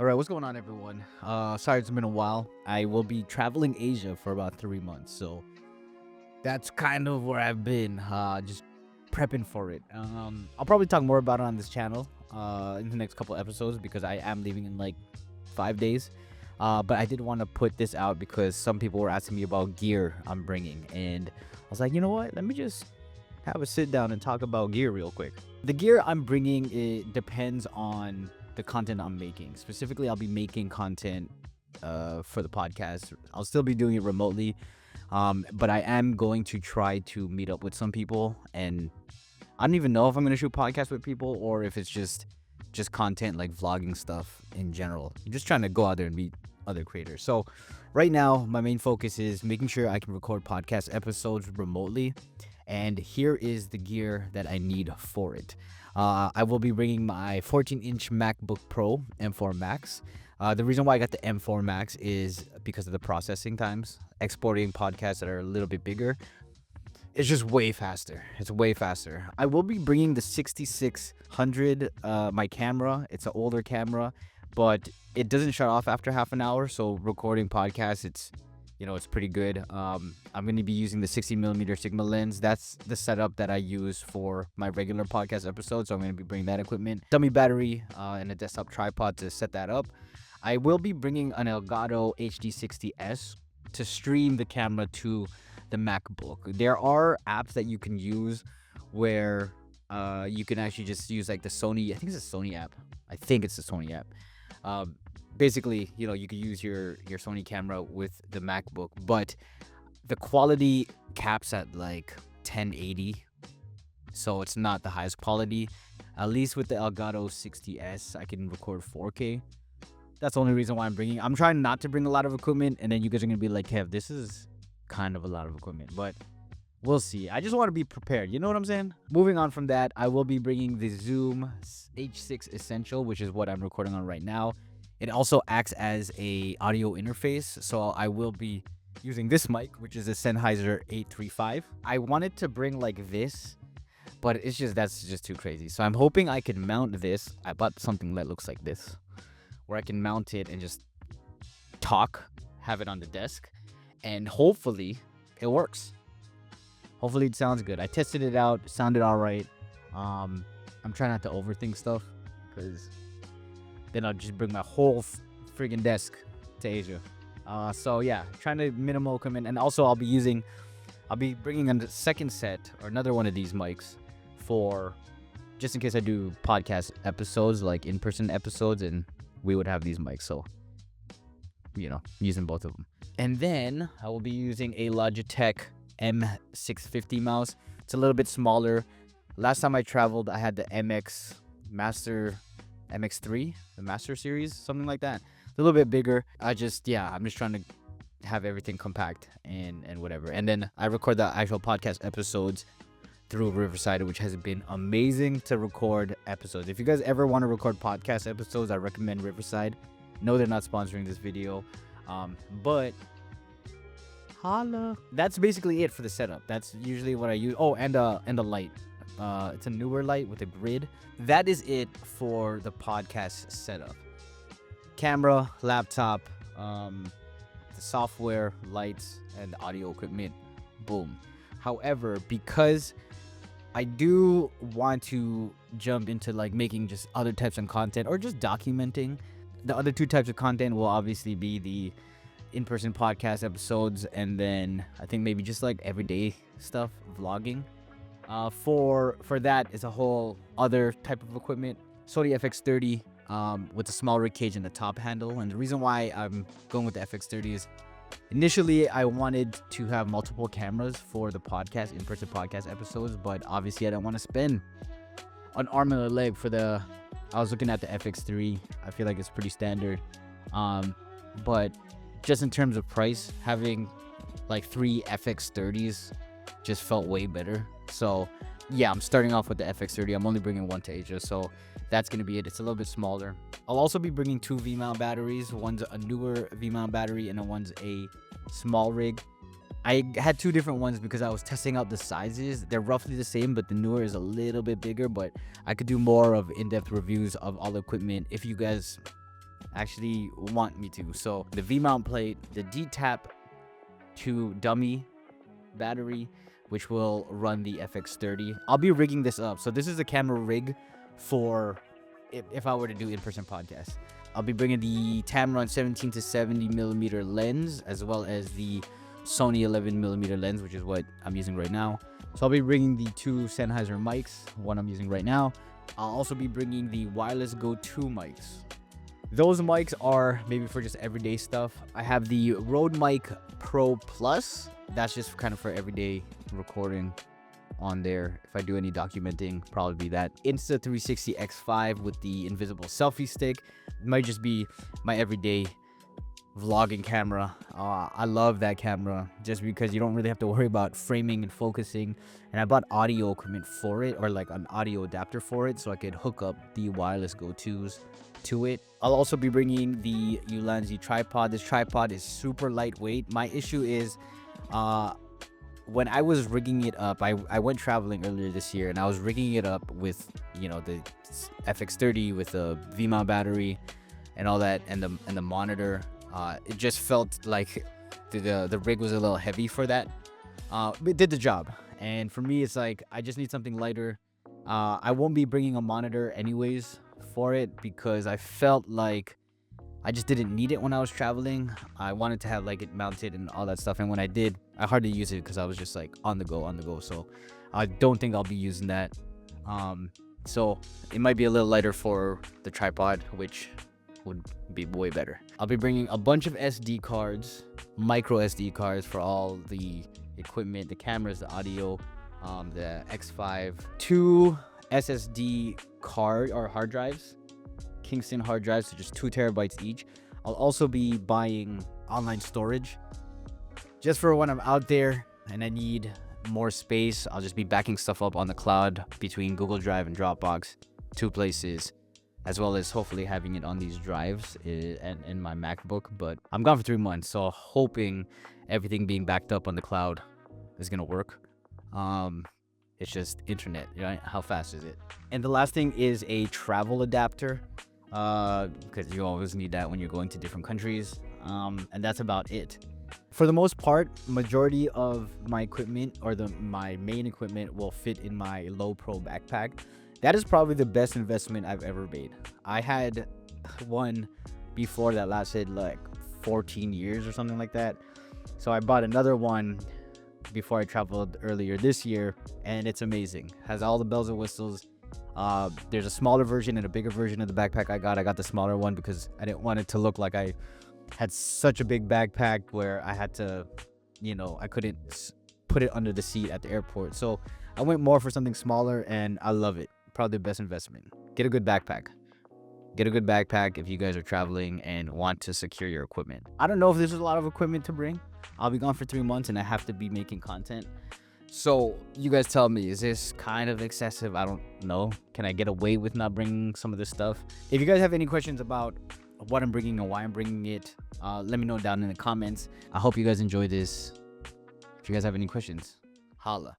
All right, what's going on, everyone? Sorry, it's been a while. I will be traveling Asia for about 3 months, so that's kind of where I've been. Just prepping for it. I'll probably talk more about it on this channel in the next couple episodes because I am leaving in like 5 days. But I did want to put this out because some people were asking me about gear I'm bringing, and I was like, you know what? Let me just have a sit down and talk about gear real quick. The gear I'm bringing, it depends on the content I'm making. Specifically, I'll be making content for the podcast. I'll still be doing it remotely, but I am going to try to meet up with some people, and I don't even know if I'm going to shoot podcasts with people or if it's just content like vlogging stuff in general. I'm just trying to go out there and meet other creators. So right now, my main focus is making sure I can record podcast episodes remotely, and here is the gear that I need for it. I will be bringing my 14-inch MacBook Pro M4 Max. The reason why I got the M4 Max is because of the processing times. Exporting podcasts that are a little bit bigger, it's just way faster. It's way faster. I will be bringing the 6600, my camera. It's an older camera, but it doesn't shut off after half an hour. So recording podcasts, it's pretty good. I'm going to be using the 60mm Sigma lens. That's the setup that I use for my regular podcast episodes. So I'm going to be bringing that equipment, dummy battery, and a desktop tripod to set that up. I will be bringing an Elgato HD60S to stream the camera to the MacBook. There are apps that you can use where you can actually just use like the Sony. I think it's a Sony app. Basically, you could use your Sony camera with the MacBook, but the quality caps at like 1080, so it's not the highest quality. At least with the Elgato 60S, I can record 4K. That's the only reason why I'm trying not to bring a lot of equipment, and then you guys are gonna be like, Kev, this is kind of a lot of equipment, but we'll see. I just want to be prepared. You know what I'm saying? Moving on from that, I will be bringing the Zoom H6 Essential, which is what I'm recording on right now. It also acts as a audio interface, so I will be using this mic, which is a Sennheiser 835. I wanted to bring like this, but that's just too crazy. So I'm hoping I can mount this. I bought something that looks like this, where I can mount it and just talk, have it on the desk, and hopefully it works. Hopefully it sounds good. I tested it out, sounded all right. I'm trying not to overthink stuff, because then I'll just bring my whole friggin' desk to Asia. So yeah, trying to minimal equipment, and also I'll be bringing a second set or another one of these mics for just in case I do podcast episodes, like in-person episodes, and we would have these mics. So using both of them. And then I will be using a Logitech M650 mouse. It's a little bit smaller. Last time I traveled, I had the MX3, the Master Series, something like that. It's a little bit bigger. I'm just trying to have everything compact and whatever. And then I record the actual podcast episodes through Riverside, which has been amazing to record episodes. If you guys ever want to record podcast episodes, I recommend Riverside. No, they're not sponsoring this video, but holla. That's basically it for the setup. That's usually what I use. Oh, and the light. It's a newer light with a grid. That is it for the podcast setup. Camera, laptop, the software, lights, and audio equipment. Boom. However, because I do want to jump into like making just other types of content or just documenting, the other two types of content will obviously be the in-person podcast episodes, and then I think maybe just like everyday stuff, vlogging. For that is a whole other type of equipment, Sony FX30 with a small rig cage and a top handle. And the reason why I'm going with the FX30 is initially I wanted to have multiple cameras for the podcast, in-person podcast episodes, but obviously I don't want to spend an arm and a leg for the. I was looking at the FX3. I feel like it's pretty standard, but just in terms of price, having like 3 FX30s just felt way better. So yeah, I'm starting off with the FX30. I'm only bringing one to Asia, so that's going to be it. It's a little bit smaller. I'll also be bringing 2 V-mount batteries. One's a newer V-mount battery and one's a small rig. I had 2 different ones because I was testing out the sizes. They're roughly the same, but the newer is a little bit bigger, but I could do more of in-depth reviews of all equipment if you guys actually want me to. So the V-mount plate, the D-tap to dummy battery, which will run the FX30. I'll be rigging this up. So this is a camera rig for if I were to do in-person podcasts. I'll be bringing the Tamron 17 to 70 millimeter lens, as well as the Sony 11 millimeter lens, which is what I'm using right now. So I'll be bringing the two Sennheiser mics, one I'm using right now. I'll also be bringing the wireless Go 2 mics. Those mics are maybe for just everyday stuff. I have the Rode Mic Pro Plus. That's just kind of for everyday recording on there. If I do any documenting, probably be that. Insta360 X5 with the invisible selfie stick. It might just be my everyday vlogging camera. I love that camera just because you don't really have to worry about framing and focusing. And I bought audio equipment for it, or like an audio adapter for it, so I could hook up the wireless Go 2s to it. I'll also be bringing the Ulanzi tripod. This tripod is super lightweight. My issue is when I was rigging it up, I went traveling earlier this year, and I was rigging it up with, you know, the FX30 with the V-mount battery and all that, and the monitor. It just felt like the rig was a little heavy for that. It did the job, and for me, it's like I just need something lighter. I won't be bringing a monitor anyways for it because I felt like I just didn't need it when I was traveling. I wanted to have like it mounted and all that stuff, and when I did, I hardly use it because I was just like on the go. So I don't think I'll be using that. So it might be a little lighter for the tripod, which would be way better. I'll be bringing a bunch of SD cards, micro SD cards for all the equipment, the cameras, the audio, the X5, 2 SSD card or hard drives, Kingston hard drives, so just 2 terabytes each. I'll also be buying online storage just for when I'm out there and I need more space. I'll just be backing stuff up on the cloud between Google Drive and Dropbox, 2 places, as well as hopefully having it on these drives in my MacBook. But I'm gone for 3 months, so hoping everything being backed up on the cloud is gonna work. It's just internet, right? How fast is it? And the last thing is a travel adapter, because you always need that when you're going to different countries. And that's about it. For the most part, majority of my equipment, or my main equipment, will fit in my low pro backpack. That is probably the best investment I've ever made. I had one before that lasted like 14 years or something like that. So I bought another one before I traveled earlier this year, and it's amazing. Has all the bells and whistles. There's a smaller version and a bigger version of the backpack I got the smaller one because I didn't want it to look like I had such a big backpack where I had to, you know, I couldn't put it under the seat at the airport. So I went more for something smaller, and I love it. Probably the best investment. Get a good backpack. Get a good backpack if you guys are traveling and want to secure your equipment. I don't know if this is a lot of equipment to bring. I'll be gone for 3 months and I have to be making content. So you guys tell me, is this kind of excessive? I don't know. Can I get away with not bringing some of this stuff? If you guys have any questions about what I'm bringing and why I'm bringing it, let me know down in the comments. I hope you guys enjoy this. If you guys have any questions, holla.